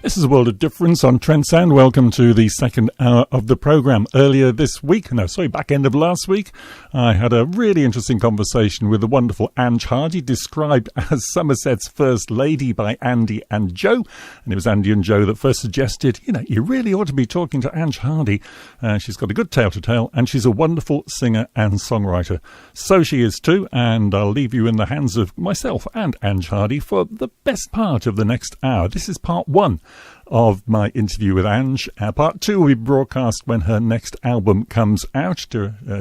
This is a world of difference on Trent Sound. Welcome to the second hour of the programme. Earlier this week, back end of last week, I had a really interesting conversation with the wonderful Ange Hardy, described as Somerset's First Lady by Andy and Joe. And it was Andy and Joe that first suggested, you really ought to be talking to Ange Hardy. She's got a good tale to tell, and she's a wonderful singer and songwriter. So she is too, and I'll leave you in the hands of myself and Ange Hardy for the best part of the next hour. This is part one of my interview with Ange. Part two will be broadcast when her next album comes out,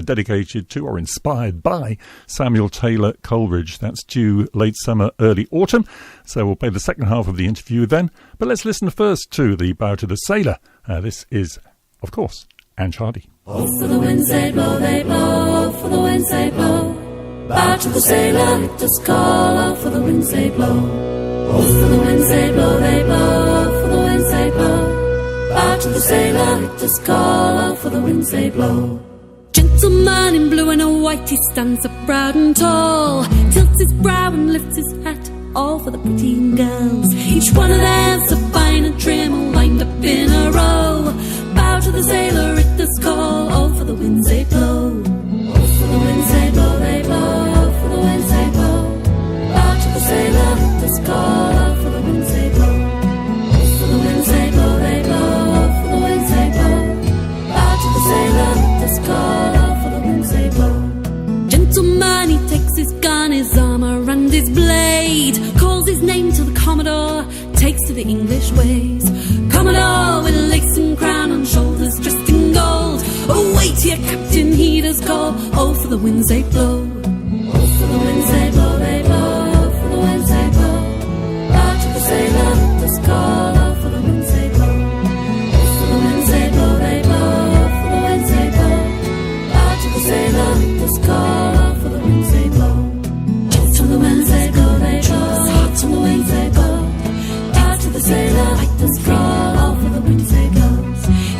dedicated to or inspired by Samuel Taylor Coleridge. That's due late summer, early autumn. So we'll play the second half of the interview then. But let's listen first to the Bow to the Sailor. This is, of course, Ange Hardy. Oh, for the winds they blow, for the winds they blow. Bow to the sailor, let us call, oh, for the winds they blow. Oh, for the winds they blow, for the winds they blow. Bow to the sailor, let us call, oh, for the winds they blow. Gentleman in blue and a white, he stands up proud and tall, tilts his brow and lifts his hat, all for the pretty girls. Each one of them's so fine and trim, all lined up in a row. Bow to the sailor, it does call, oh, for the winds they blow. Oh, for the winds they blow, oh, for the winds they blow. Bow to the sailor, it does call, oh, for the winds they blow. Oh, for the winds they blow, oh, for the winds they blow. Bow to the sailor, it does call, oh, for the winds they blow. Gentleman, he takes his gun, his armour and his blade, calls his name to the Commodore, takes to the English ways. Commodore with lace and crown on shoulders dressed in gold. Oh, wait here, Captain, he does call, oh, for the winds they blow. Oh, for the winds they blow, oh, for the winds they blow. Bow to the sailor, let us call, oh, for the winds they blow. Oh, for the winds they blow, oh, for the winds they blow. Bow to the sailor, let us call, oh, for the winds they blow. Just to the winds they blow, oh, to the winds they blow. Bow to the sailor, let us call, oh, for the winds they blow.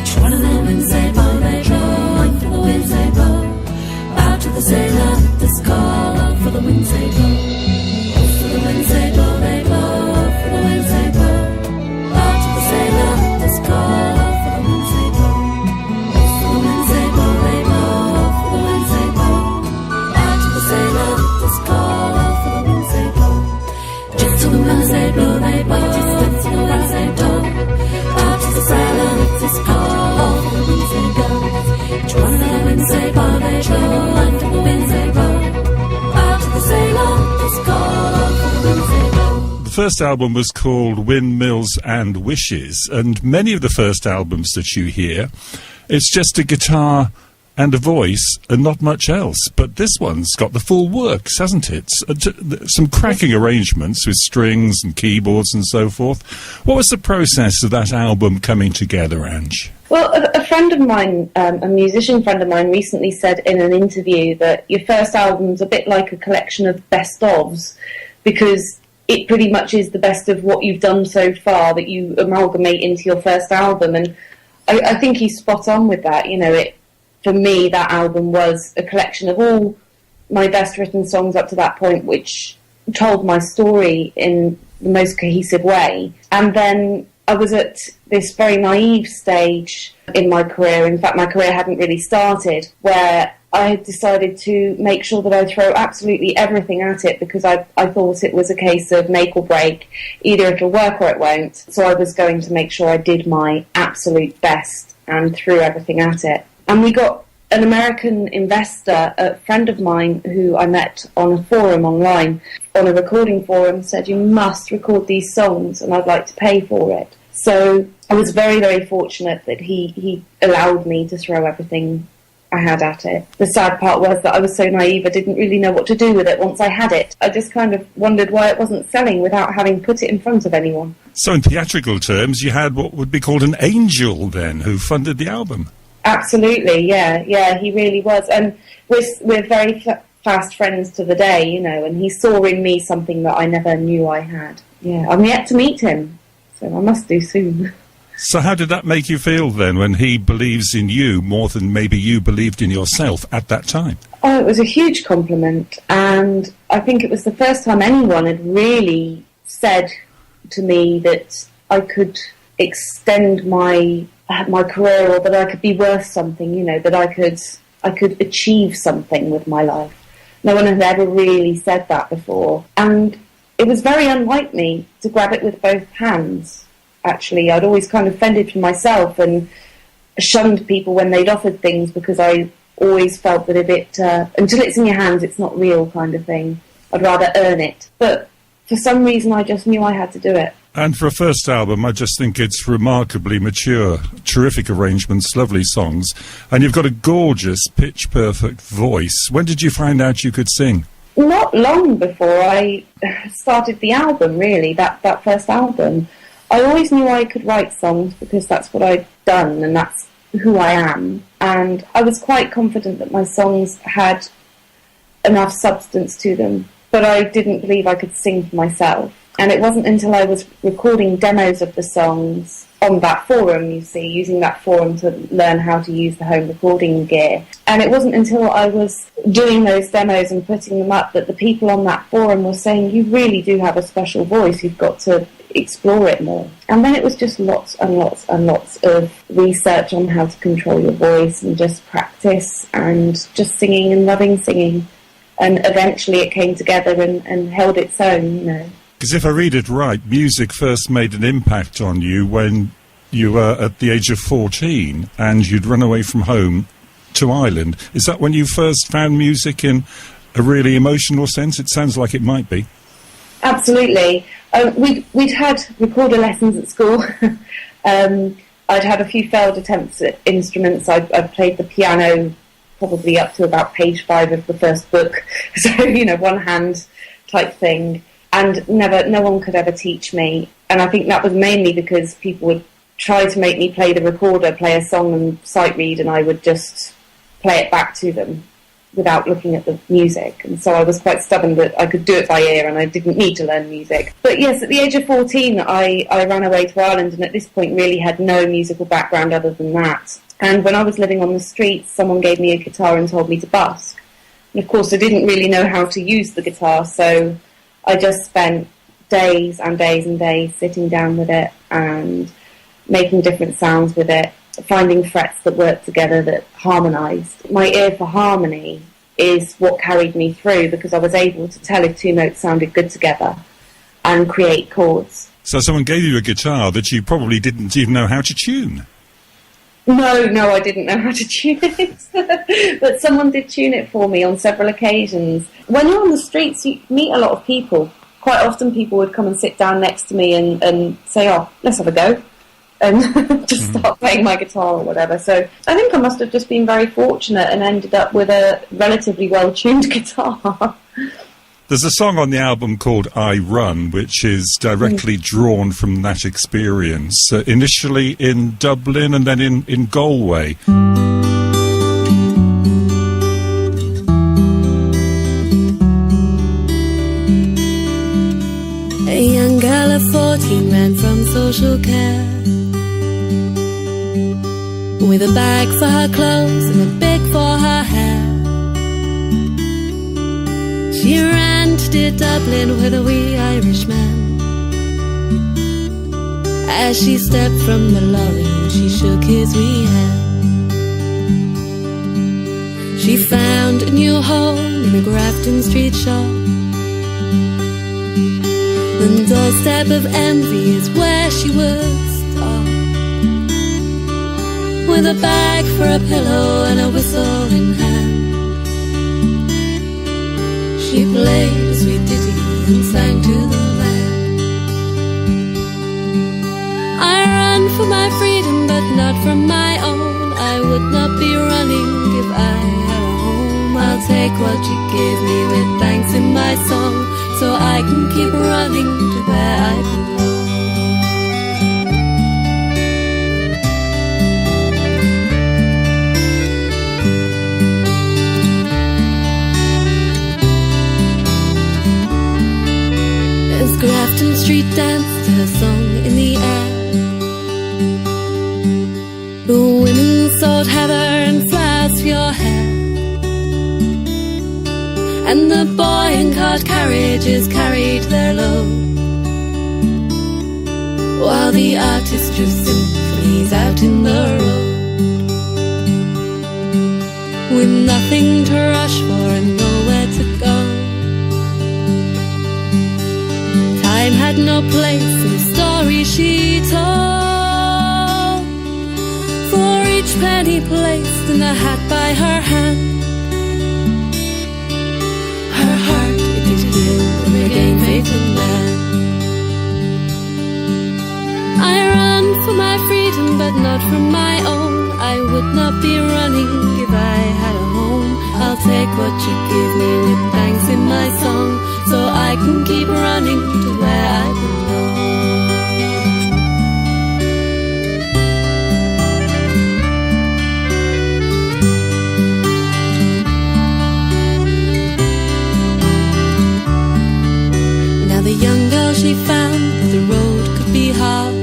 Each one of them winds they blow, for the winds they blow. Bow to the sailor, let us call, oh, for the winds they blow. Oh, for the winds they blow, for the winds they blow. Bow to the sailor, let us call, oh, for the winds they blow. Oh, for the winds they blow, for the winds they blow. Bow to the sailor, let us call, oh, for the winds they blow. Just to the winds they blow, distance to the winds they blow. Bow to the sailor, let us call, oh, for the winds they blow. Each one of the winds they blow, and to the winds they blow. Bow to the sailor, let us call, oh, for the winds they blow. The first album was called Windmills and Wishes, and many of the first albums that you hear, it's just a guitar and a voice and not much else. But this one's got the full works, hasn't it? Some cracking arrangements with strings and keyboards and so forth. What was the process of that album coming together, Ange? Well, a friend of mine, a musician friend of mine, recently said in an interview that your first album's a bit like a collection of best-ofs, because it pretty much is the best of what you've done so far that you amalgamate into your first album. And I think he's spot on with that. For me, that album was a collection of all my best written songs up to that point, which told my story in the most cohesive way. And then I was at this very naive stage in my career. In fact, my career hadn't really started, where I had decided to make sure that I throw absolutely everything at it, because I thought it was a case of make or break. Either it'll work or it won't. So I was going to make sure I did my absolute best and threw everything at it. And we got an American investor, a friend of mine who I met on a forum online, on a recording forum, said, you must record these songs and I'd like to pay for it. So I was very, very fortunate that he allowed me to throw everything I had at it. The sad part was that I was so naive I didn't really know what to do with it once I had it. I just kind of wondered why it wasn't selling without having put it in front of anyone. So in theatrical terms, you had what would be called an angel then, who funded the album. Absolutely, yeah, he really was. And we're very fast friends to the day, and he saw in me something that I never knew I had. Yeah, I'm yet to meet him, so I must do soon. So how did that make you feel then, when he believes in you more than maybe you believed in yourself at that time? Oh, it was a huge compliment, and I think it was the first time anyone had really said to me that I could extend my career, or that I could be worth something, you know, that I could achieve something with my life. No one had ever really said that before. And it was very unlike me to grab it with both hands, actually. I'd always kind of fended for myself and shunned people when they'd offered things, because I always felt that until it's in your hands, it's not real kind of thing. I'd rather earn it. But for some reason, I just knew I had to do it. And for a first album, I just think it's remarkably mature, terrific arrangements, lovely songs, and you've got a gorgeous, pitch-perfect voice. When did you find out you could sing? Not long before I started the album, really, that first album. I always knew I could write songs because that's what I'd done and that's who I am. And I was quite confident that my songs had enough substance to them, but I didn't believe I could sing for myself. And it wasn't until I was recording demos of the songs on that forum, you see, using that forum to learn how to use the home recording gear. And it wasn't until I was doing those demos and putting them up that the people on that forum were saying, you really do have a special voice, you've got to explore it more. And then it was just lots and lots and lots of research on how to control your voice and just practice and just singing and loving singing. And eventually it came together and held its own, you know. Because if I read it right, music first made an impact on you when you were at the age of 14 and you'd run away from home to Ireland. Is that when you first found music in a really emotional sense? It sounds like it might be. Absolutely. We'd had recorder lessons at school. I'd had a few failed attempts at instruments. I'd played the piano probably up to about page 5 of the first book. So, you know, one hand type thing. And no one could ever teach me. And I think that was mainly because people would try to make me play the recorder, play a song and sight read, and I would just play it back to them without looking at the music. And so I was quite stubborn that I could do it by ear and I didn't need to learn music. But yes, at the age of 14, I ran away to Ireland, and at this point really had no musical background other than that. And when I was living on the streets, someone gave me a guitar and told me to busk. And of course I didn't really know how to use the guitar, so I just spent days and days and days sitting down with it and making different sounds with it, finding frets that worked together, that harmonised. My ear for harmony is what carried me through, because I was able to tell if two notes sounded good together and create chords. So someone gave you a guitar that you probably didn't even know how to tune? No, I didn't know how to tune it. But someone did tune it for me on several occasions. When you're on the streets, you meet a lot of people. Quite often people would come and sit down next to me and say, oh, let's have a go. And just start playing my guitar or whatever. So I think I must have just been very fortunate and ended up with a relatively well-tuned guitar. There's a song on the album called I Run, which is directly drawn from that experience, initially in Dublin and then in Galway. A young girl of 14 ran from social care, with a bag for her clothes and a big for her hair. She ran to Dublin with a wee Irishman. As she stepped from the lorry, she shook his wee hand. She found a new home in a Grafton Street shop. The doorstep of envy is where she would stop, with a bag for a pillow and a whistle in hand. She played a sweet ditty and sang to the land. I run for my freedom, but not from my own. I would not be running if I had a home. I'll take what you give me with thanks in my song, so I can keep running to where I belong. Grafton Street danced her song in the air. The women sought heather and flowers for your hair, and the boy in cart carriages carried their load. while the artist drew symphonies out in the road, with nothing to rush for and nowhere to go. Time had no place in the story she told, for each penny placed in a hat by her hand, her heart it did heal and regain faith in man. I run for my freedom, but not from my own. I would not be running if I had a home. I'll take what you give me with thanks in my song, so I can keep running to where I belong. Now the young girl, she found that the road could be hard.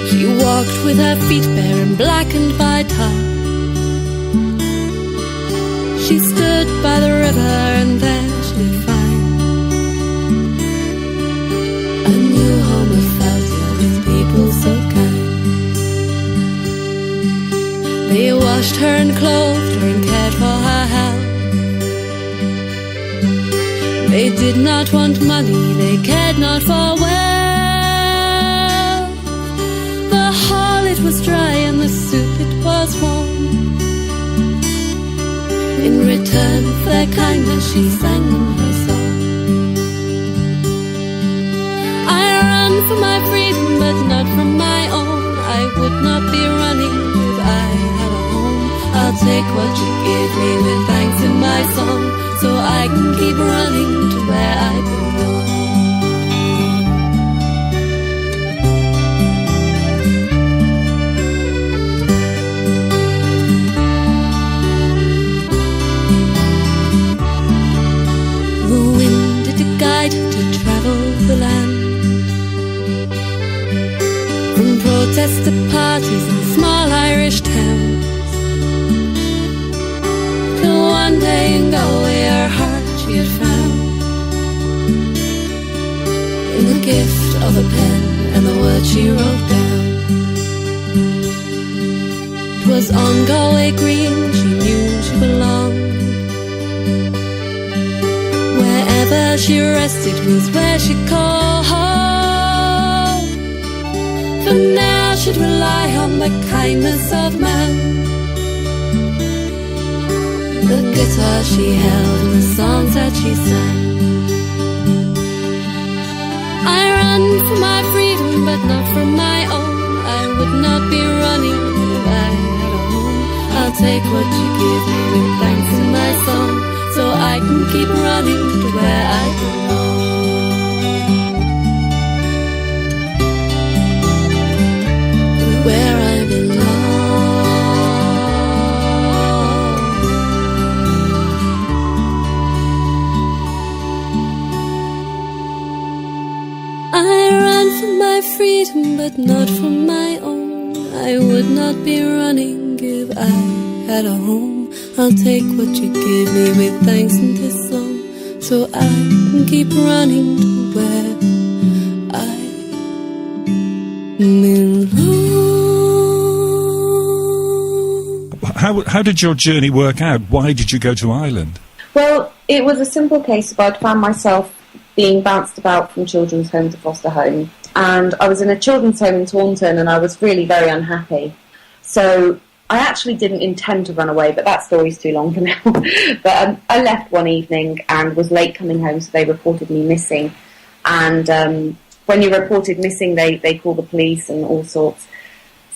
She walked with her feet bare and blackened by tar. She stood by the river and there she would find a new home of felt with people so kind. They washed her and clothed her and cared for her health. They did not want money, they cared not for wealth. The hall it was dry and the soup it was warm. In return for their kindness, she sang them her song. I run for my freedom, but not from my own. I would not be running if I had a home. I'll take what you give me with thanks in my song, so I can keep running to where I belong. To travel the land, from protest to parties in small Irish towns, till one day in Galway her heart she had found, in the gift of a pen and the words she wrote down. It was on Galway Green she knew she belonged. Wherever she rested was where she called home. For now she'd rely on the kindness of man, the guitar she held and the songs that she sang. I run for my freedom, but not from my own. I would not be running if I had a home. I'll take what you give me with thanks in my song, so I can keep running to where I belong. Where I belong. I run for my freedom, but not for my own. I would not be running if I had a home. I'll take what you give me with thanks in this song, so I can keep running to where I belong. How did your journey work out? Why did you go to Ireland? Well, it was a simple case of I'd found myself being bounced about from children's home to foster home, and I was in a children's home in Taunton and I was really very unhappy. So I actually didn't intend to run away, but that story's too long for now. But I left one evening and was late coming home, so they reported me missing. And when you're reported missing, they call the police and all sorts.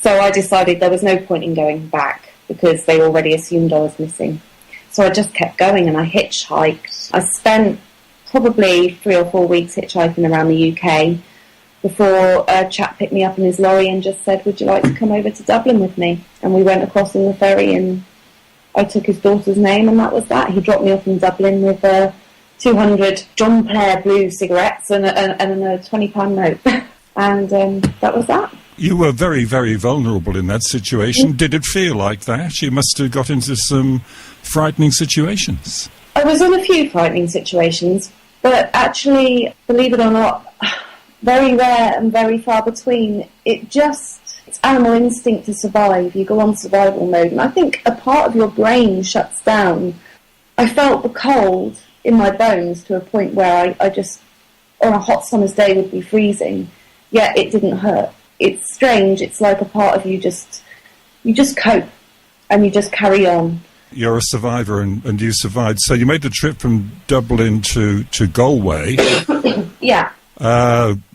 So I decided there was no point in going back because they already assumed I was missing. So I just kept going and I hitchhiked. I spent probably 3 or 4 weeks hitchhiking around the UK before a chap picked me up in his lorry and just said, would you like to come over to Dublin with me? And we went across in the ferry and I took his daughter's name and that was that. He dropped me off in Dublin with 200 John Player blue cigarettes and a £20 note. And that was that. You were very, very vulnerable in that situation. Did it feel like that? You must have got into some frightening situations. I was in a few frightening situations, but actually, believe it or not, very rare and very far between. It's animal instinct to survive. You go on survival mode, and I think a part of your brain shuts down. I felt the cold in my bones to a point where I just, on a hot summer's day, would be freezing, yet it didn't hurt. It's strange. It's like a part of you just cope, and you just carry on. You're a survivor, and you survived. So you made the trip from Dublin to Galway. Yeah.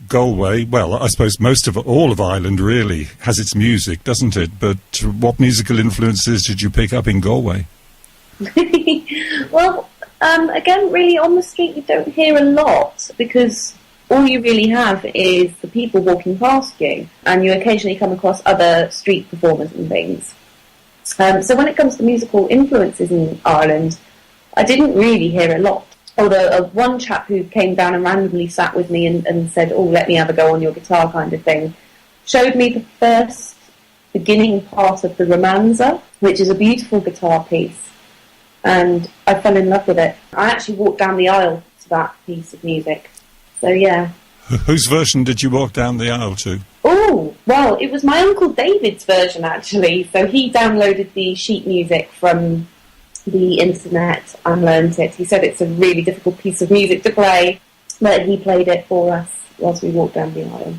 Galway, well, I suppose all of Ireland really has its music, doesn't it? But what musical influences did you pick up in Galway? Well, again, really, on the street you don't hear a lot, because all you really have is the people walking past you, and you occasionally come across other street performers and things. So when it comes to musical influences in Ireland, I didn't really hear a lot. Although one chap who came down and randomly sat with me and said, "Oh, let me have a go on your guitar," kind of thing, showed me the first beginning part of the Romanza, which is a beautiful guitar piece, and I fell in love with it. I actually walked down the aisle to that piece of music. So yeah. Whose version did you walk down the aisle to? Oh, well, it was my Uncle David's version, actually. So he downloaded the sheet music from the internet and learned it. He said it's a really difficult piece of music to play, but he played it for us whilst we walked down the aisle.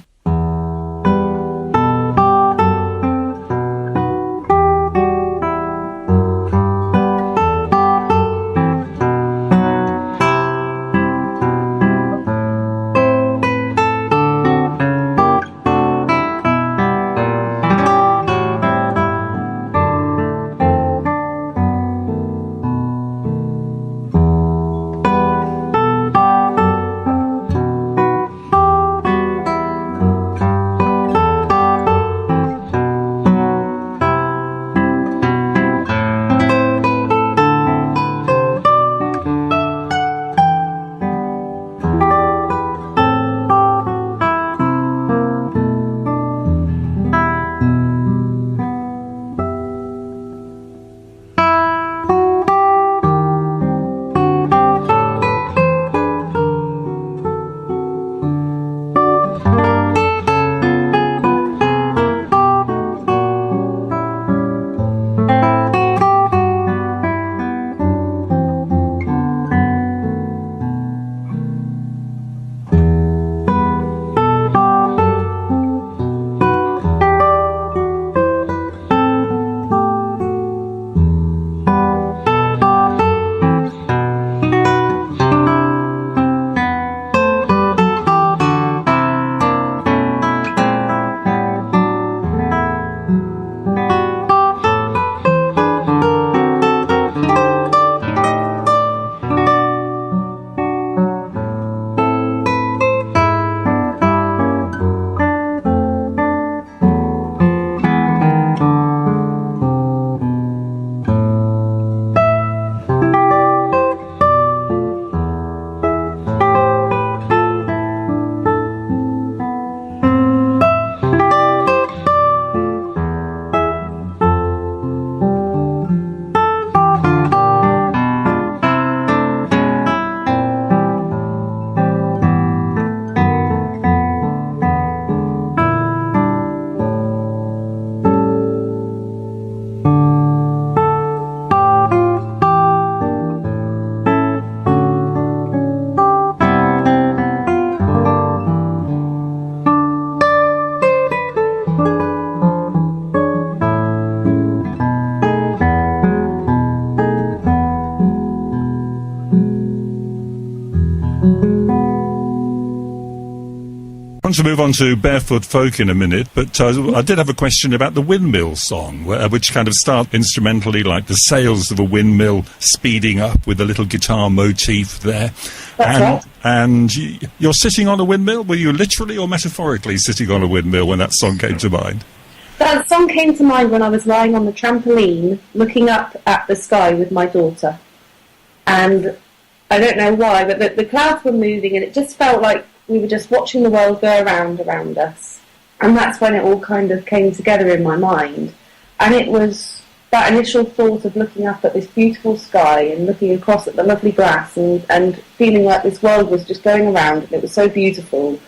I want to move on to Barefoot Folk in a minute, but I did have a question about the Windmill song, which kind of starts instrumentally like the sails of a windmill speeding up with a little guitar motif there. That's right. And you're sitting on a windmill? Were you literally or metaphorically sitting on a windmill when that song came to mind? That song came to mind when I was lying on the trampoline looking up at the sky with my daughter. And I don't know why, but the clouds were moving and it just felt like we were just watching the world go around us. And that's when it all kind of came together in my mind. And it was that initial thought of looking up at this beautiful sky and looking across at the lovely grass and feeling like this world was just going around and it was so beautiful.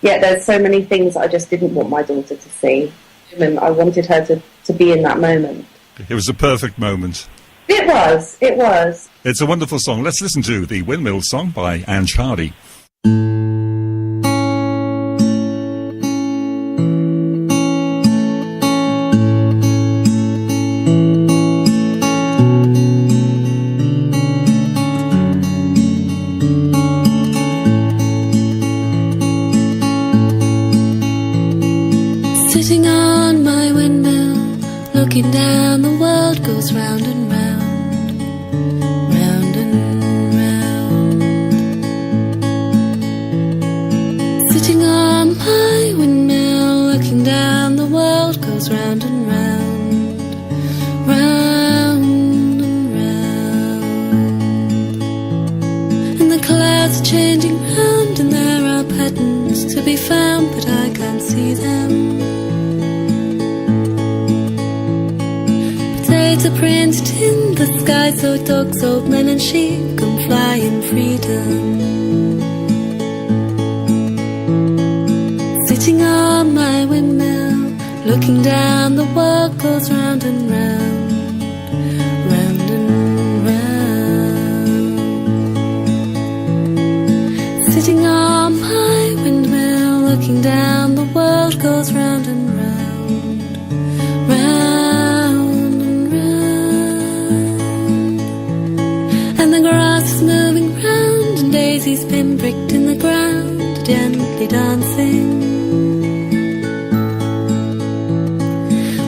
yeah, there's so many things that I just didn't want my daughter to see. And I wanted her to be in that moment. It was a perfect moment. It was. It's a wonderful song. Let's listen to the Windmill song by Ange Hardy. Sitting on my windmill, looking down, the world goes round and round, round and round. Sitting on my windmill, looking down, the world goes round and round, round and round. And the clouds are changing round, and there are patterns to be found, but I can't see them. Are printed in the sky, so dogs, old men and sheep can fly in freedom. Sitting on my windmill, looking down, the world goes round and round, round and round. Sitting on my windmill, looking down, the world goes round and round, round. Daisies pinpricked in the ground, gently dancing.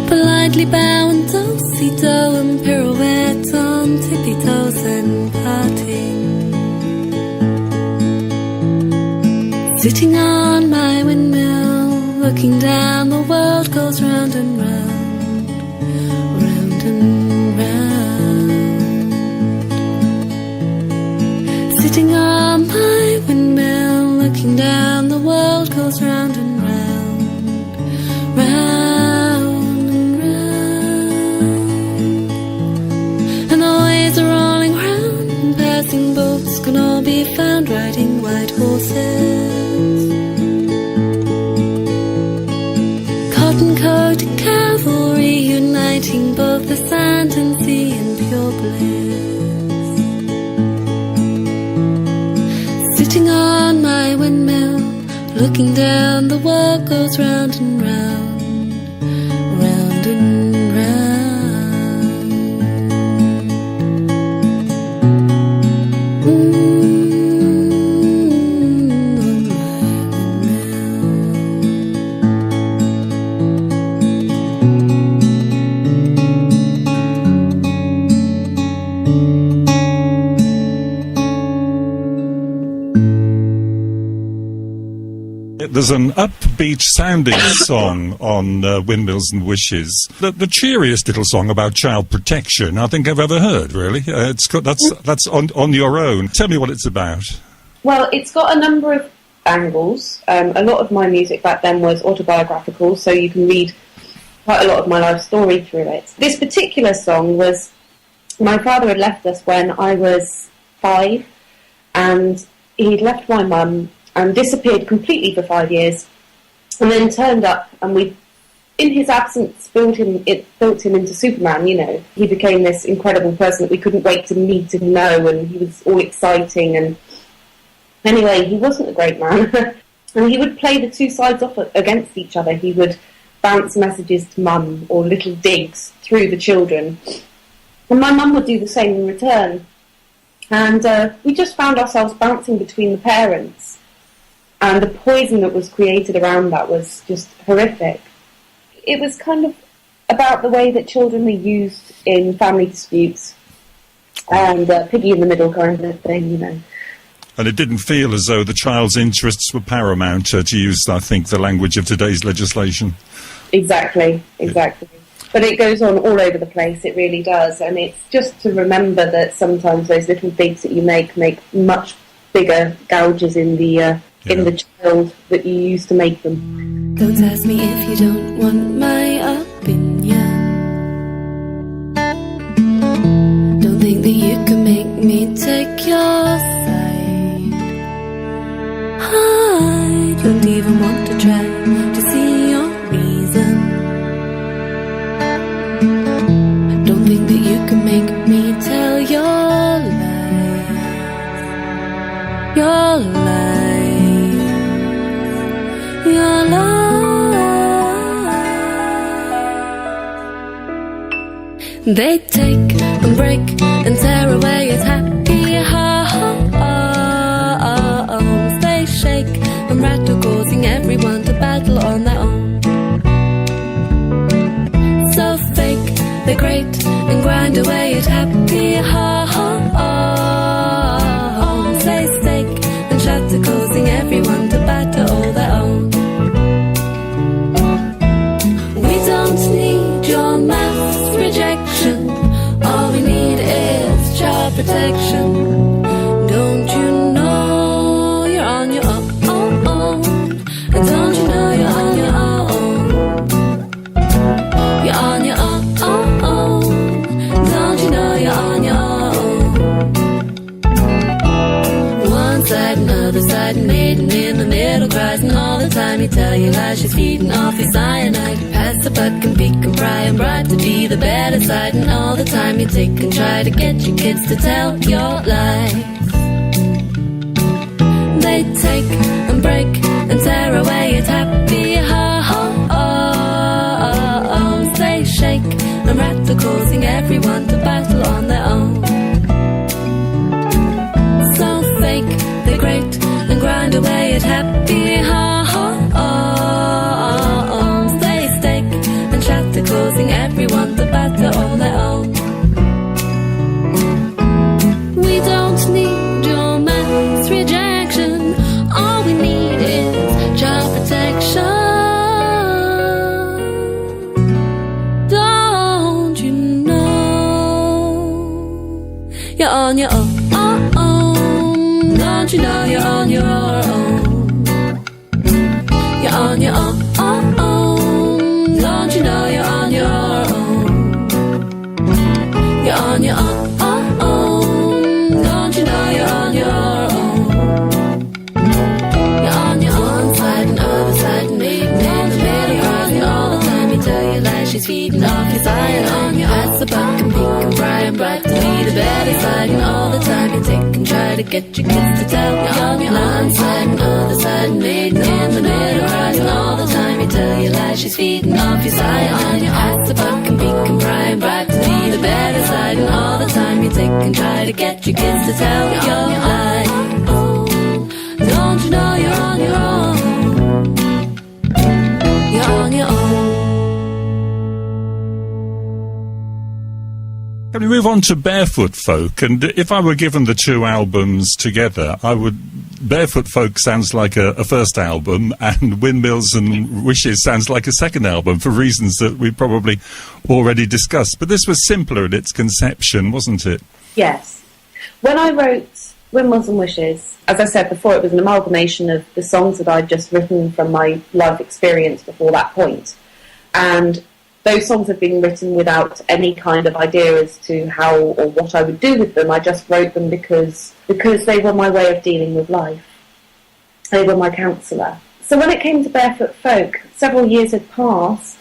Politely bowing do-si-do and pirouettes on tippy toes and parting. Sitting on my windmill, looking down, the world goes round and round, round and round. Sitting on my windmill, looking down, the world goes round and round, round and round. And the waves are rolling round, and passing boats can all be found riding white horses. Cotton-coated cavalry uniting both the sand and sea in pure bliss. Sitting on my windmill, looking down, the world goes round and round, round and round. On my There's an upbeat sounding song on Windmills and Wishes. The cheeriest little song about child protection I think I've ever heard, really. That's on your own. Tell me what it's about. Well, it's got a number of angles. A lot of my music back then was autobiographical, so you can read quite a lot of my life story through it. This particular song was, my father had left us when I was 5, and he'd left my mum and disappeared completely for 5 years, and then turned up, and we, in his absence, built him into Superman. You know, he became this incredible person that we couldn't wait to meet and know, and he was all exciting. And anyway, he wasn't a great man, and he would play the two sides off against each other. He would bounce messages to mum or little digs through the children, and my mum would do the same in return. And we just found ourselves bouncing between the parents. And the poison that was created around that was just horrific. It was kind of about the way that children are used in family disputes and piggy in the middle kind of thing, you know. And it didn't feel as though the child's interests were paramount, to use, I think, the language of today's legislation. Exactly. But it goes on all over the place, it really does. And it's just to remember that sometimes those little digs that you make much bigger gouges in the child that you used to make them. Don't ask me if you don't want my opinion. Don't think that you can make me take your side. I don't even want They take and break and tear away at happy homes. They shake and rattle, causing everyone to battle on their own. So fake, they grate and grind away at happy homes. They stake and shatter, causing everyone to batter all their own. We don't need your mass rejection. All we need is child protection. Don't you know you're on your own? And don't you know you're on your own? You're on your own. Don't you know you're on your own? One side and other side, and maiden in the middle, cries, and all the time you tell your lies. She's feeding off your cyanide. Pass the buck and peek and pry and bribe to be the better side, and all the time you take and try to get your kids to tell your lies. They take and break and tear away at happy homes. They shake and rattle, causing everyone to battle on their own. So fake, they grate and grind away at happy homes. They stake and shatter, causing everyone to batter on their own. We don't need your mass rejection. All we need is child protection. Don't you know you're on your own? Don't you know you're on your own? You're on your own. Don't you know you're on your own? You're on your own. Don't you know you're on your own? You're on your own side and other side, and maiden in the middle, crying all the time you tell your lies. She's feeding off your side on your ass, a buck and peek and pry and bribe to be the better side, and all the time you take and try to get your kids to tell. You're on your own side and other side, and maiden in the middle, crying all the time you tell your lies. She's feeding off your side on your ass, a buck and peek and pry and bribe to be the better side, and all the time you take and try to get your kids to tell your lies. Don't you know you're on your own? You're on your own. Can we move on to Barefoot Folk? And if I were given the two albums together, Barefoot Folk sounds like a first album, and Windmills and Wishes sounds like a second album, for reasons that we probably already discussed. But this was simpler in its conception, wasn't it? Yes. When I wrote Windmills and Wishes, as I said before, it was an amalgamation of the songs that I'd just written from my life experience before that point. And those songs had been written without any kind of idea as to how or what I would do with them. I just wrote them because they were my way of dealing with life. They were my counsellor. So when it came to Barefoot Folk, several years had passed,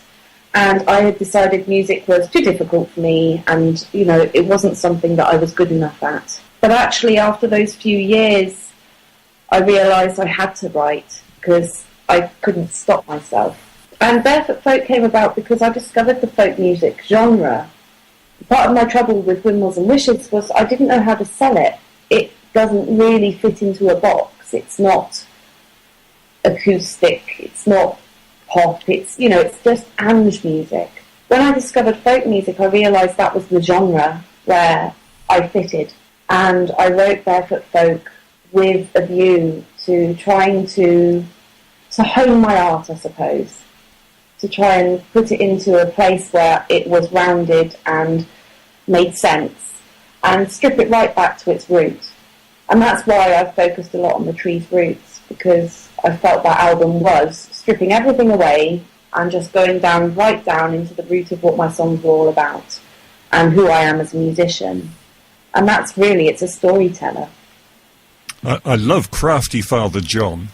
and I had decided music was too difficult for me, and, you know, it wasn't something that I was good enough at. But actually, after those few years, I realised I had to write, because I couldn't stop myself. And Barefoot Folk came about because I discovered the folk music genre. Part of my trouble with Windmills and Wishes was I didn't know how to sell it. It doesn't really fit into a box. It's not acoustic, it's not pop, it's just Ange music. When I discovered folk music, I realised that was the genre where I fitted. And I wrote Barefoot Folk with a view to trying to hone my art, I suppose. To try and put it into a place where it was rounded and made sense, and strip it right back to its roots. And that's why I've focused a lot on the tree's roots, because I felt that album was stripping everything away and just going right down into the root of what my songs were all about and who I am as a musician. And that's really, it's a storyteller. I love Crafty Father John.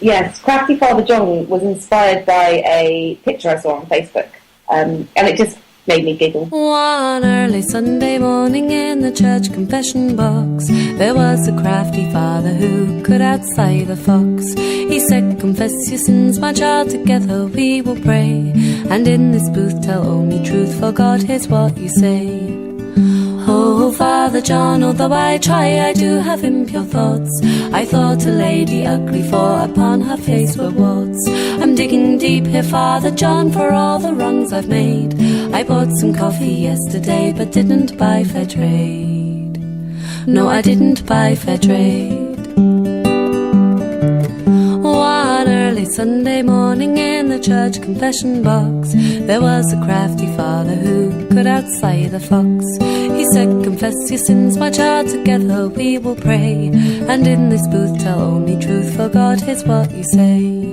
Yes, Crafty Father John was inspired by a picture I saw on Facebook. And it just made me giggle. One early Sunday morning in the church confession box, there was a crafty father who could outside the fox. He said, confess your sins, my child, together we will pray, and in this booth tell only truth, for God hears what you say. Oh, Father John, although I try, I do have impure thoughts. I thought a lady ugly, for upon her face were warts. I'm digging deep here, Father John, for all the wrongs I've made. I bought some coffee yesterday, but didn't buy fair trade. No, I didn't buy fair trade. One early Sunday morning in the church confession box, there was a crafty father who could outside the fox. He said, confess your sins, my child, together we will pray, and in this booth tell only truth, for God hears what you say.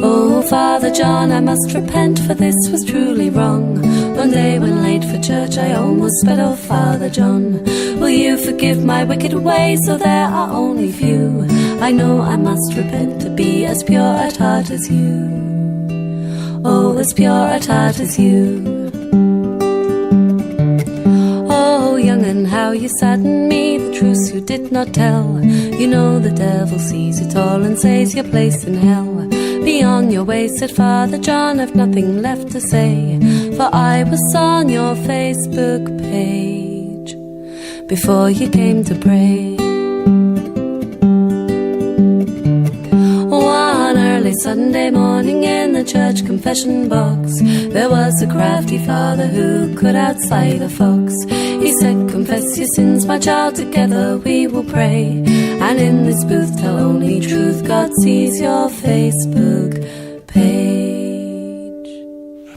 Oh, Father John, I must repent, for this was truly wrong. One day when late for church I almost sped off Father John. Will you forgive my wicked ways, so there are only few? I know I must repent to be as pure at heart as you. Oh, as pure at heart as you. Oh, young'un, how you sadden me, the truth you did not tell. You know the devil sees it all and says you're placed in hell. Be on your way, said Father John, I've nothing left to say, for I was on your Facebook page before you came to pray. One early Sunday morning in the church confession box, there was a crafty father who could outside the fox. He said, confess your sins, my child, together we will pray, and in this booth tell only truth, God sees your Facebook page.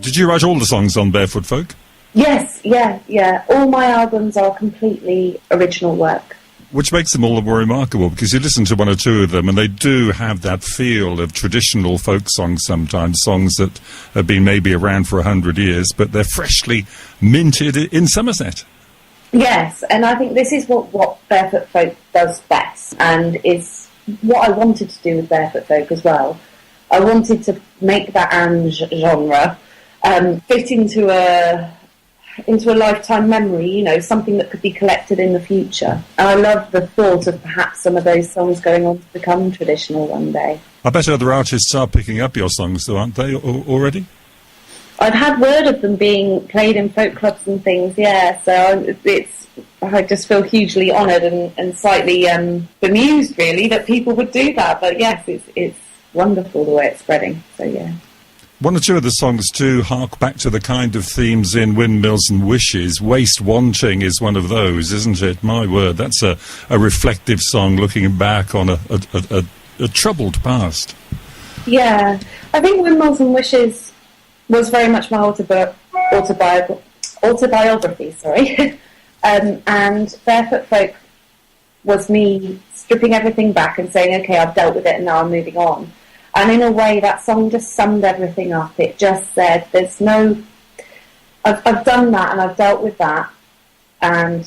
Did you write all the songs on Barefoot Folk? Yes, yeah. All my albums are completely original work. Which makes them all the more remarkable, because you listen to one or two of them and they do have that feel of traditional folk songs sometimes, songs that have been maybe around for 100 years, but they're freshly minted in Somerset. Yes, and I think this is what Barefoot Folk does best, and is what I wanted to do with Barefoot Folk as well. I wanted to make that Ange genre fit into a lifetime memory, you know, something that could be collected in the future. And I love the thought of perhaps some of those songs going on to become traditional one day. I bet other artists are picking up your songs, though, aren't they, already? I've had word of them being played in folk clubs and things, yeah, so I just feel hugely honoured and slightly bemused, really, that people would do that. But yes, it's wonderful the way it's spreading, so yeah. One or two of the songs, too, hark back to the kind of themes in Windmills and Wishes. Waste Wanting is one of those, isn't it? My word, that's a reflective song looking back on a troubled past. Yeah, I think Windmills and Wishes was very much my autobiography, sorry. And Barefoot Folk was me stripping everything back and saying, okay, I've dealt with it and now I'm moving on. And in a way, that song just summed everything up. It just said, I've done that and I've dealt with that, and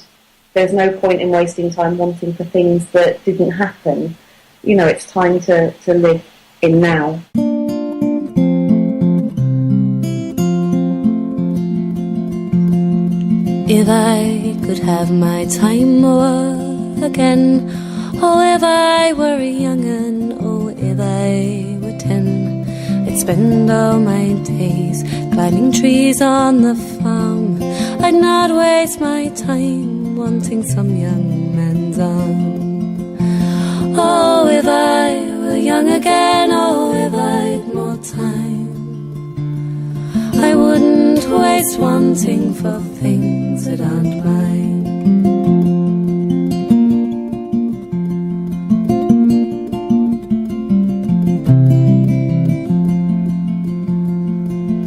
there's no point in wasting time wanting for things that didn't happen. You know, it's time to live in now. If I could have my time o'er again, oh, if I were a young'un, oh, if I were 10, I'd spend all my days climbing trees on the farm. I'd not waste my time wanting some young man's arm. Oh, if I were young again, oh, if I'd more time, I wouldn't waste wanting for things that aren't mine.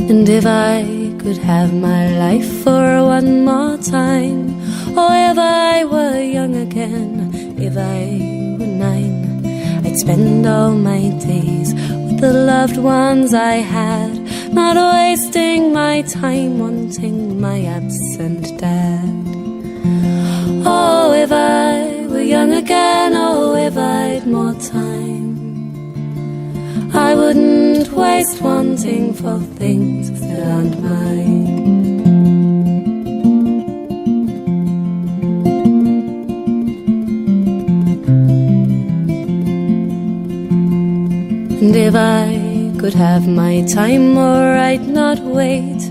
And if I could have my life for one more time, oh, if I were young again, if I were 9, I'd spend all my days with the loved ones I had, not wasting my time wanting my absent dad. Oh, if I were young again, oh, if I'd more time, I wouldn't waste wanting for things that aren't mine. And if I could have my time more, I'd not wait.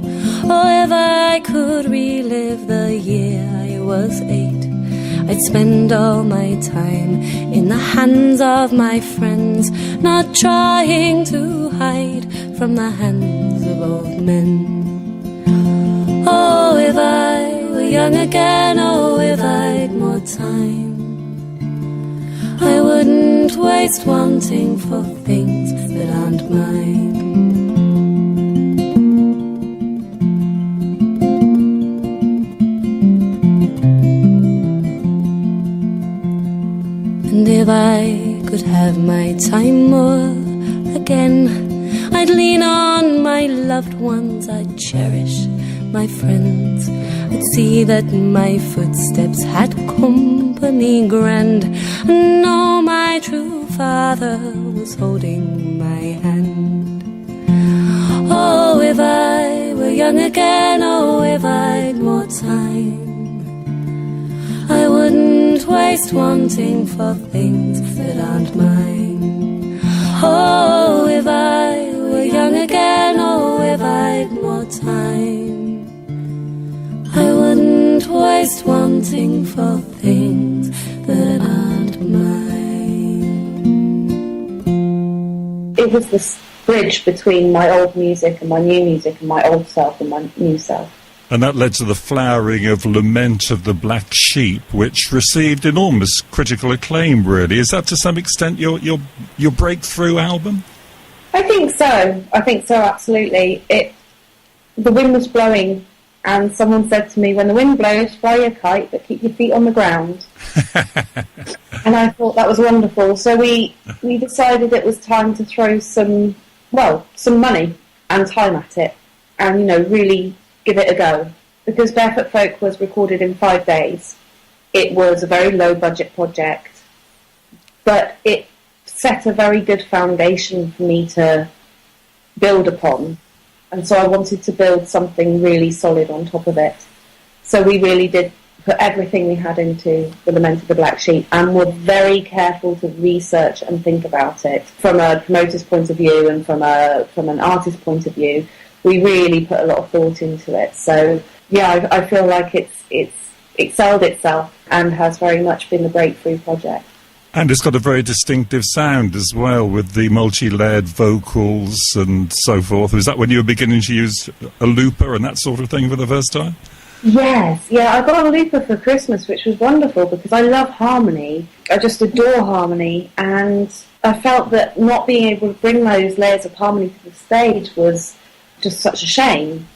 Or if I could relive the year I was 8, I'd spend all my time in the hands of my friends, not trying to hide from the hands of old men. Oh, if I were young again, oh, if I'd more time, I wouldn't waste wanting for things that aren't mine. And if I could have my time more again, I'd lean on my loved ones, I'd cherish my friends. I'd see that my footsteps had company grand, and know my true father was holding my hand. Oh, if I were young again, oh, if I'd more time, I wouldn't waste wanting for things that aren't mine. Oh, if I were young again, oh, if I'd more time, I wouldn't waste wanting for things that aren't mine. It was this bridge between my old music and my new music, and my old self and my new self. And that led to the flowering of Lament of the Black Sheep, which received enormous critical acclaim, really. Is that to some extent your breakthrough album? I think so, absolutely. The wind was blowing, and someone said to me, when the wind blows, fly your kite, but keep your feet on the ground. And I thought that was wonderful. So we decided it was time to throw some money and time at it, and, really give it a go. Because Barefoot Folk was recorded in 5 days. It was a very low budget project, but it set a very good foundation for me to build upon. And so I wanted to build something really solid on top of it. So we really did put everything we had into The Lament of the Black Sheep, and were very careful to research and think about it from a promoter's point of view and from an artist's point of view. We really put a lot of thought into it. So yeah, I feel like it's excelled itself and has very much been the breakthrough project. And it's got a very distinctive sound as well, with the multi-layered vocals and so forth. Was that when you were beginning to use a looper and that sort of thing for the first time? Yes, yeah, I got a looper for Christmas, which was wonderful because I love harmony. I just adore harmony, and I felt that not being able to bring those layers of harmony to the stage was just such a shame.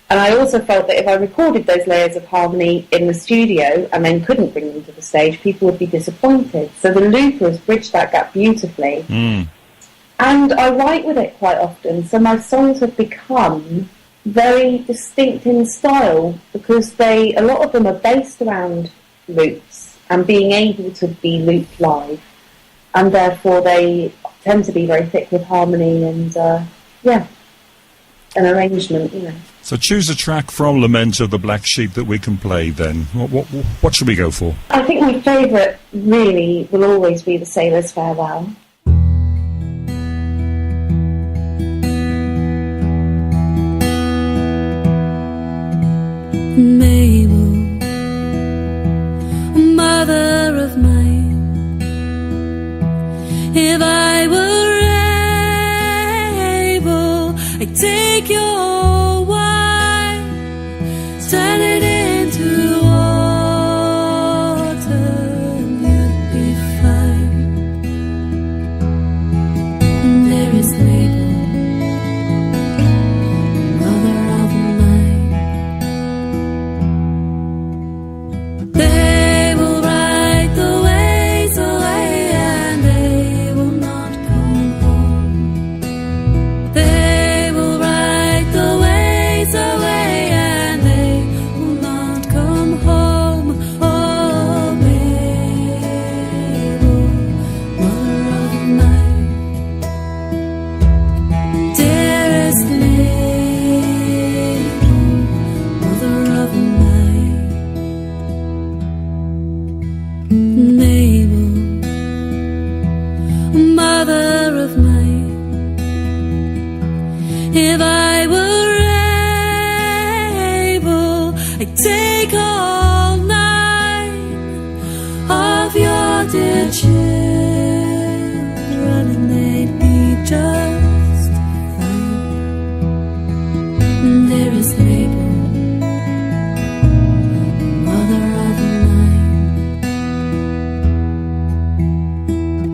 And I also felt that if I recorded those layers of harmony in the studio and then couldn't bring them to the stage, people would be disappointed. So the looper has bridged that gap beautifully. And I write with it quite often, so my songs have become very distinct in style because a lot of them are based around loops and being able to be looped live, and therefore they tend to be very thick with harmony and an arrangement, So choose a track from Lament of the Black Sheep that we can play then. What should we go for? I think my favourite really will always be The Sailor's Farewell. Mabel, mother of mine, if I were able, I'd take your wine, turn it into water, and you'd be fine. And there is Mabel, mother of mine. They will ride the ways away, and they will not come home. They will ride the ways If I were able, I'd take all 9 of your dear children, and they'd be just fine. There is Mabel, mother of mine.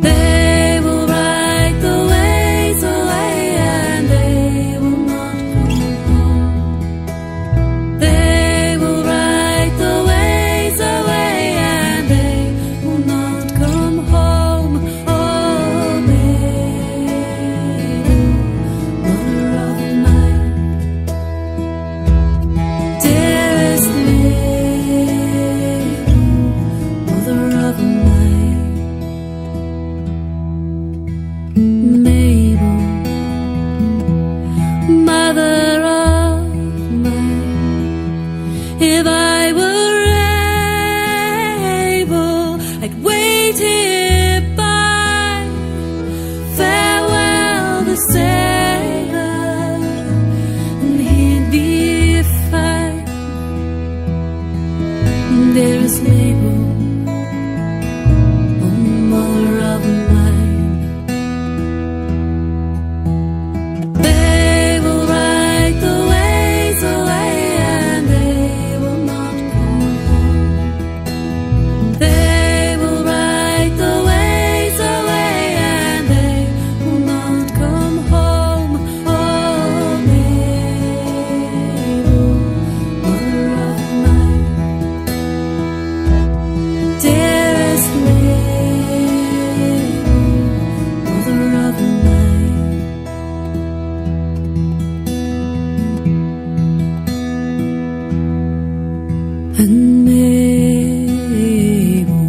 They will ride the ways away, and they will not come home. They will ride the ways away, and they will not come home. Oh, Mabel, mother of mine, dearest Mabel, mother of mine. Mabel, mother of mine. If I were able, I'd wait here by. Farewell, the sailor, and he'd be fine. Dearest Mabel, oh, mother of mine. They will ride the ways away, and they will not come home. They will ride the ways away, and they will not come home. Oh, Mabel, mother of mine, dearest Mabel, mother of mine. And Mabel,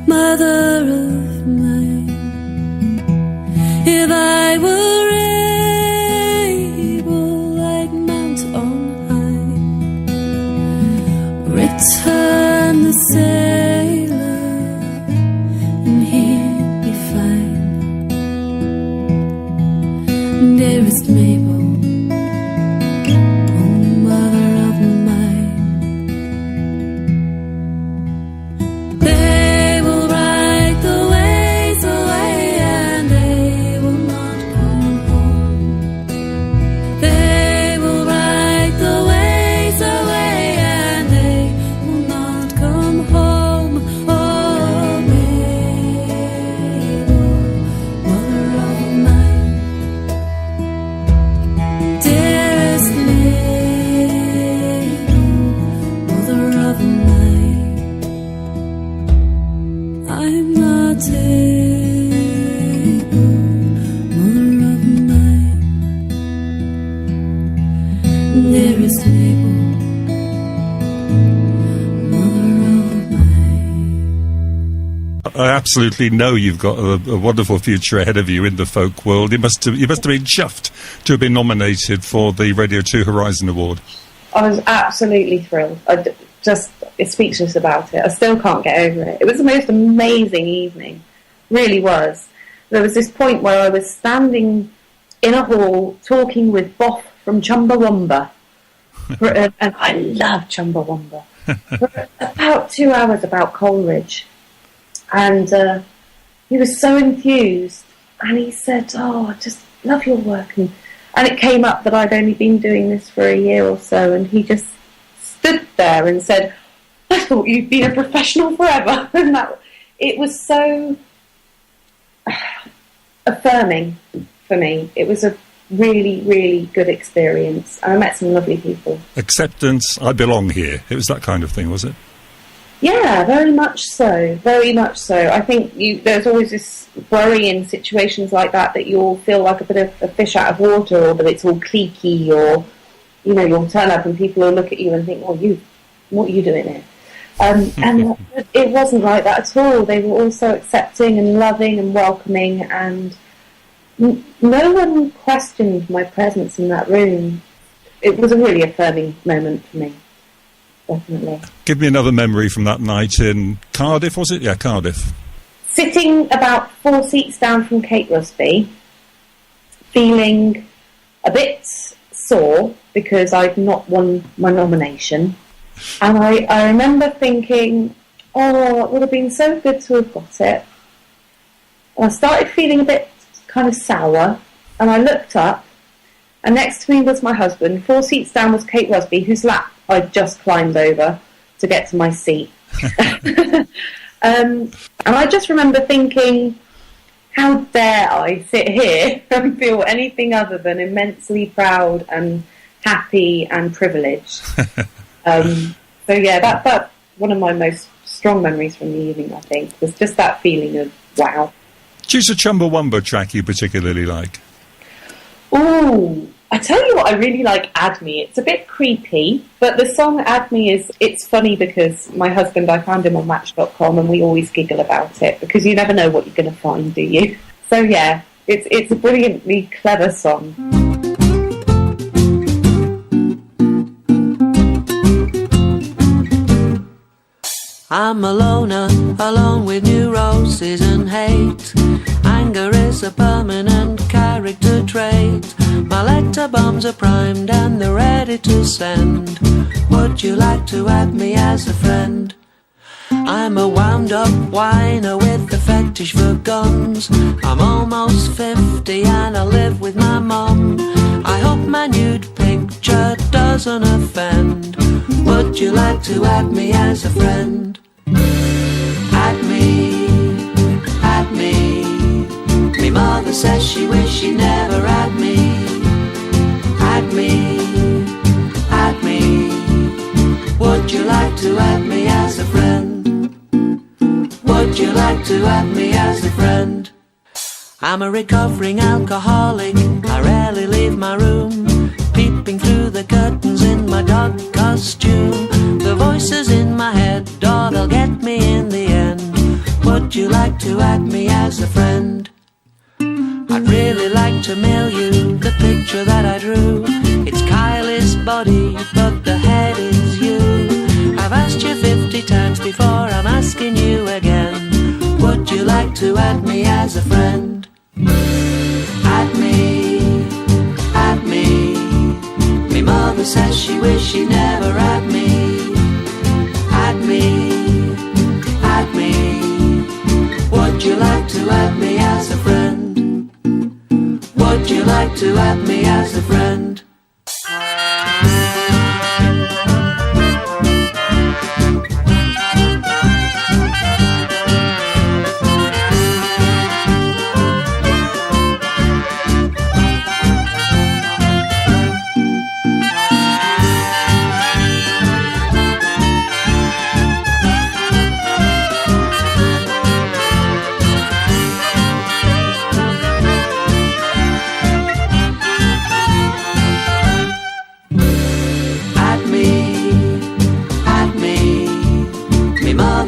mother of mine, if I were able, I'd mount on high, return the sailor, and he'd be fine. Dearest Mabel, oh, mother of mine. They will ride the ways away, and they will not come home. They will ride the ways away, and they will not come home. Oh, Mabel, mother of mine, dearest Mabel, mother of mine. I'm not able, mother of mine, dearest Mabel, mother of mine. I absolutely know you've got a wonderful future ahead of you in the folk world. You must have been chuffed to have been nominated for the Radio 2 Horizon Award. I was absolutely thrilled. Just speechless about it. I still can't get over it. It was the most amazing evening. Really was. There was this point where I was standing in a hall talking with Boff from Chumbawamba. And I love Chumbawamba. For about 2 hours about Coleridge. And he was so enthused. And he said, oh, I just love your work. And it came up that I'd only been doing this for a year or so. And he just stood there and said, I thought you'd been a professional forever. And it was so affirming for me. It was a really, really good experience. I met some lovely people. Acceptance, I belong here. It was that kind of thing, was it? Yeah, very much so. Very much so. I think there's always this worry in situations like that you'll feel like a bit of a fish out of water, or that it's all cliquey, or you'll turn up and people will look at you and think, what are you doing here? And it wasn't like that at all. They were all so accepting and loving and welcoming, and no one questioned my presence in that room. It was a really affirming moment for me, definitely. Give me another memory from that night in Cardiff, was it? Yeah, Cardiff. Sitting about 4 seats down from Kate Rusby, feeling a bit sore because I'd not won my nomination. And I remember thinking, oh, it would have been so good to have got it. And I started feeling a bit kind of sour, and I looked up, and next to me was my husband. 4 seats down was Kate Rusby, whose lap I'd just climbed over to get to my seat. And I just remember thinking, how dare I sit here and feel anything other than immensely proud and happy and privileged. So yeah, that's one of my most strong memories from the evening, I think, was just that feeling of wow. Choose a Chumbawamba track you particularly like. Ooh, I tell you what, I really like Add Me. It's a bit creepy, but the song Add Me it's funny because my husband, I found him on Match.com, and we always giggle about it because you never know what you're going to find, do you? So yeah, it's a brilliantly clever song. I'm a loner, alone with neuroses and hate. Anger is a permanent character trait. My letter bombs are primed and they're ready to send. Would you like to add me as a friend? I'm a wound-up whiner with a fetish for guns. I'm almost 50 and I live with my mum. I hope my nude picture doesn't offend. Would you like to add me as a friend? Add me, add me. Me mother says she wish she never had me. Add me, add me. Would you like to add me as a friend? Would you like to add me as a friend? I'm a recovering alcoholic, I rarely leave my room, peeping through the curtains in my dog costume. The voices in my head, oh, they'll get me in the end. Would you like to add me as a friend? I'd really like to mail you the picture that I drew. It's Kylie's body, but the head is you. I've asked you 50 times before, I'm asking you again. Would you like to add me as a friend? Add me, add me. Me mother says she wish she never had me. Add me, add me. Would you like to add me as a friend? Would you like to add me as a friend?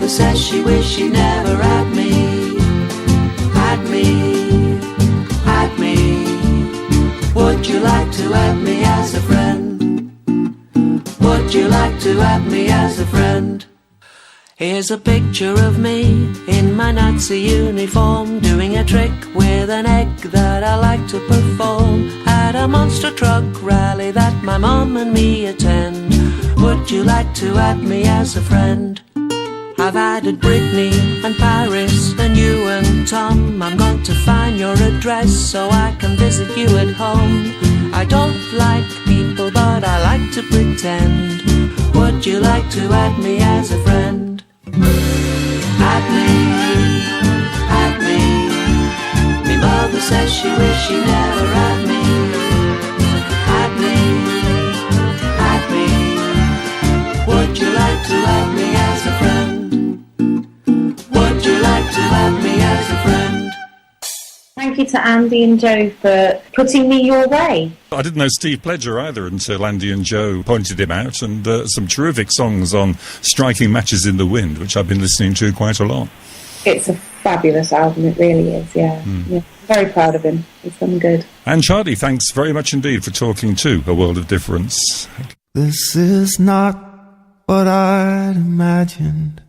Says she wish she never had me. Add me, add me. Would you like to add me as a friend? Would you like to add me as a friend? Here's a picture of me in my Nazi uniform, doing a trick with an egg that I like to perform at a monster truck rally that my mom and me attend. Would you like to add me as a friend? I've added Brittany and Paris and you and Tom. I'm going to find your address so I can visit you at home. I don't like people but I like to pretend. Would you like to add me as a friend? Add me, add me. Me mother says she wish she never had me. Add me, add me. Would you like to add me as a friend? Would you like to add me as a friend? Thank you to Andy and Joe for putting me your way. I didn't know Steve Pledger either until Andy and Joe pointed him out, and some terrific songs on Striking Matches in the Wind, which I've been listening to quite a lot. It's a fabulous album, it really is, yeah. Yeah. Very proud of him. He's done good. Ange Hardy, thanks very much indeed for talking to A World of Difference. This is not what I'd imagined.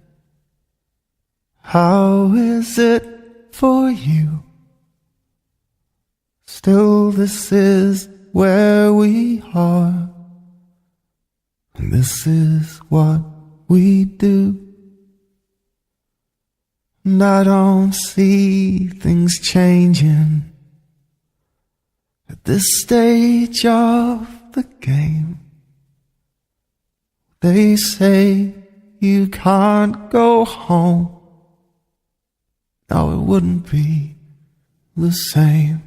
How is it for you? Still, this is where we are. And this is what we do. And I don't see things changing at this stage of the game. They say you can't go home. No, it wouldn't be the same.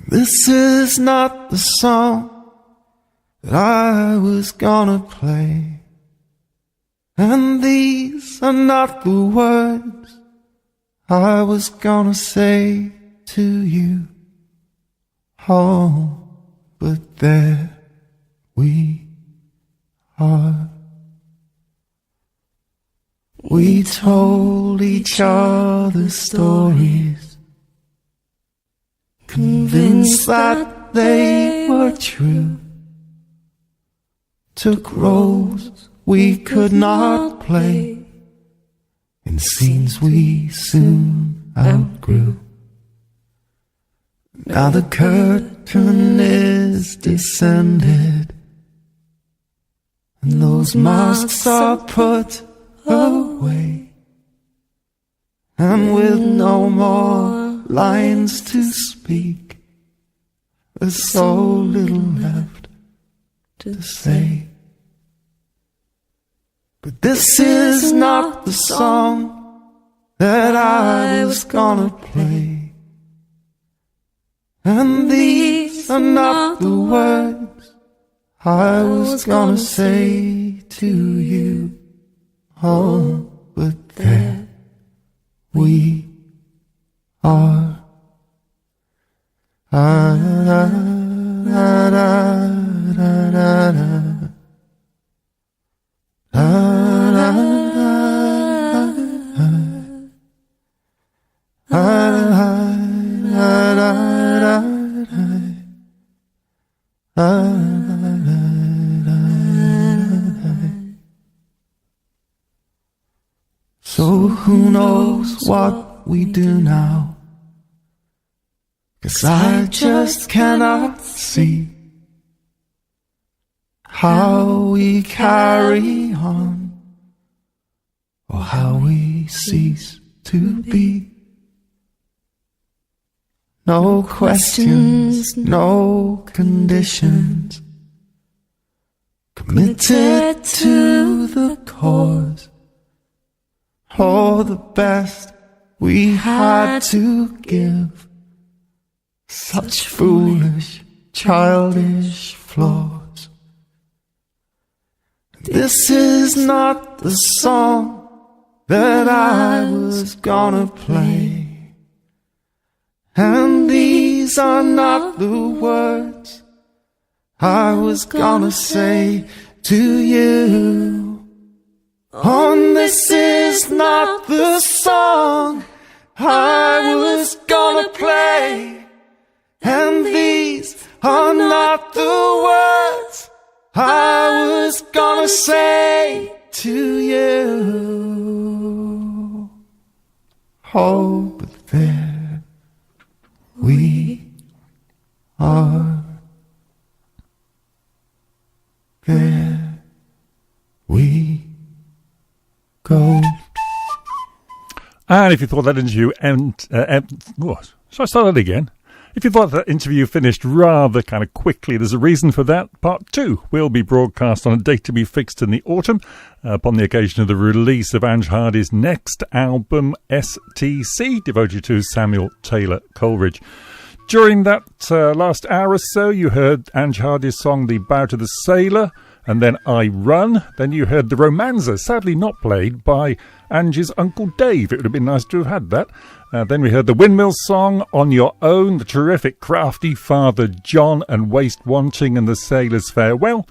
This is not the song that I was gonna play. And these are not the words I was gonna say to you. Oh, but there we are. We told each other stories, convinced that they were true. Took roles we could not play in scenes we soon outgrew. Now the curtain is descended, and those masks are put away, and with no more lines to speak, there's so little left to say. But this is not the song that I was gonna play, and these are not the words I was gonna say to you. Oh, but there we are. So who knows what we do now? 'Cause I just cannot see how we carry on, or how we cease to be. No questions, no conditions, committed to the cause. Oh, the best we had to give. Such foolish, childish flaws. This is not the song that I was gonna play, and these are not the words I was gonna say to you. Oh, this is not the song I was gonna play, and these are not the words I was gonna say to you. Oh, but there we are. There we go. And if you thought that interview what? Shall I start that again? If you thought that interview finished rather kind of quickly, there's a reason for that. Part 2 will be broadcast on a date to be fixed in the autumn upon the occasion of the release of Ange Hardy's next album, STC, devoted to Samuel Taylor Coleridge. During that last hour or so, you heard Ange Hardy's song The Bow to the Sailor, and then I Run. Then you heard the Romanza, sadly not played by Ange's Uncle Dave. It would have been nice to have had that. Then we heard the Windmill song, On Your Own, the terrific Crafty, Father John, and Waste Wanting, and the Sailor's Farewell.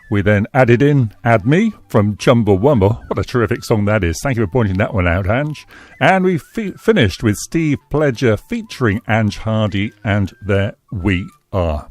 We then added in Add Me from Chumbawamba. What a terrific song that is. Thank you for pointing that one out, Ange. And we finished with Steve Pledger featuring Ange Hardy, and There We Are.